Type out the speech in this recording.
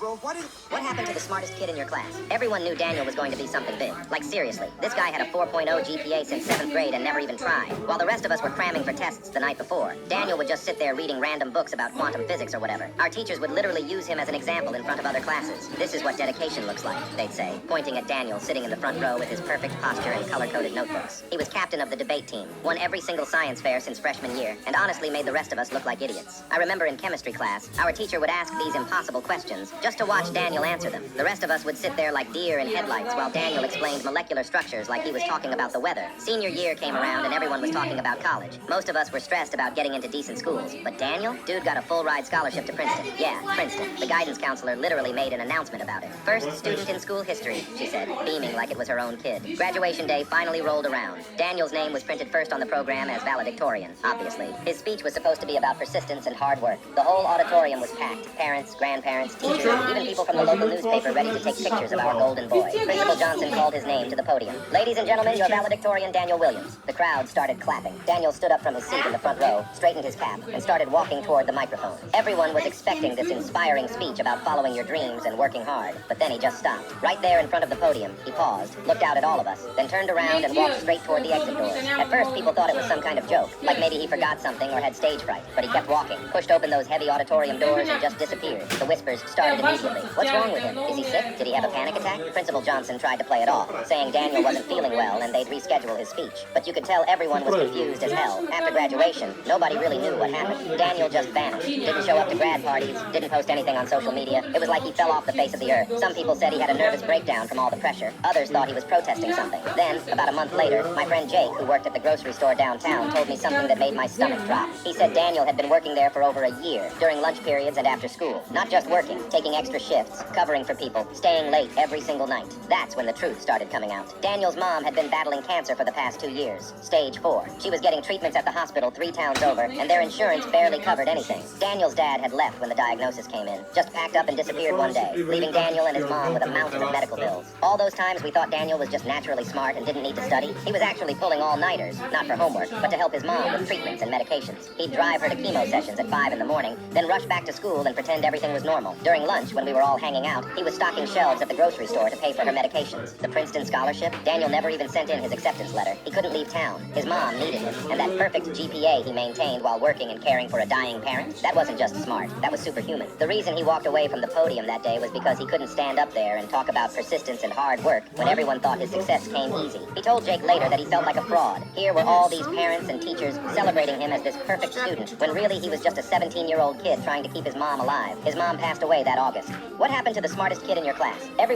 bro. What happened to the smartest kid in your class? Everyone knew Daniel was going to be something big. Like, seriously, this guy had a 4.0 GPA since 7th grade and never even tried. While the rest of us were cramming for tests the night before, Daniel would just sit there reading random books about quantum physics or whatever. Our teachers would literally use him as an example in front of other classes. This is what dedication looks like, they'd say, pointing at Daniel sitting in the front row with his perfect posture and color-coded notebooks. He was captain of the debate team, won every single science fair since freshman year, and honestly made the rest of us look like idiots. I remember in chemistry class, our teacher would ask these impossible questions just to watch Daniel answer them. The rest of us would sit there like deer in headlights while Daniel explained molecular structures like he was talking about the weather. Senior year came around and everyone was talking about college. Most of us were stressed about getting into decent schools. But Daniel? Dude got a full ride scholarship to Princeton. Yeah, Princeton. The guidance counselor literally made an announcement about it. First student in school history, she said, beaming like it was her own kid. Graduation day finally rolled around. Daniel's name was printed first on the program as valedictorian, obviously. His speech was supposed to be about persistence and hard work. The whole auditorium was packed. Parents, grandparents, teachers, even people from the local newspaper ready to take pictures of our golden boy. Principal Johnson called his name to the podium. Ladies and gentlemen, your valedictorian, Daniel Williams. The crowd started clapping. Daniel stood up from his seat in the front row, straightened his cap, and started walking toward the microphone. Everyone was expecting this inspiring speech about following your dreams and working hard, but then he just stopped. Right there in front of the podium, he paused, looked out at all of us, then turned around and walked straight toward the exit doors. At first, people thought it was some kind of joke, like maybe he forgot something or had stage fright, but he kept walking, pushed open those heavy auditorium doors and just disappeared. The whispers started immediately. What's wrong with him? Is he sick? Did he have a panic attack? Principal Johnson tried to play it off, saying Daniel wasn't feeling well and they'd reschedule his speech. But you could tell everyone was confused as hell. After graduation, nobody really knew what happened. Daniel just vanished. Didn't show up to grad parties, didn't post anything on social media. It was like he fell off the face of the earth. Some people said he had a nervous breakdown from all the pressure. Others thought he was protesting something. Then, about a month later, my friend Jake, who worked at the grocery store downtown, told me something that made my stomach drop. He said Daniel had been working there for over a year, during lunch periods and after school. Not just working, taking extra shifts, covering for people, staying late every single night. That's when the truth started coming out. Daniel's mom had been battling cancer for the past 2 years, stage 4. She was getting treatments at the hospital 3 towns over, and their insurance barely covered anything. Daniel's dad had left when the diagnosis came in, just packed up and disappeared one day, leaving Daniel and his mom with a mountain of medical bills. All those times we thought Daniel was just naturally smart and didn't need to study, he was actually pulling all-nighters, not for homework, but to help his mom with treatments and medications. He'd drive her to chemo sessions at 5 in the morning, then rush back to school and pretend everything was normal. During lunch, when we were all hanging out, he was stocking shelves at the grocery store to pay for her medications. The Princeton scholarship? Daniel never even sent in his acceptance letter. He couldn't leave town. His mom needed him. And that perfect GPA he maintained while working and caring for a dying parent? That wasn't just smart. That was superhuman. The reason he walked away from the podium that day was because he couldn't stand up there and talk about persistence and hard work when everyone thought his success came easy. He told Jake later that he felt like a fraud. Here were all these parents and teachers celebrating him as this perfect student, when really he was just a 17-year-old kid trying to keep his mom alive. His mom passed away that August. What happened to the smartest kid in your class?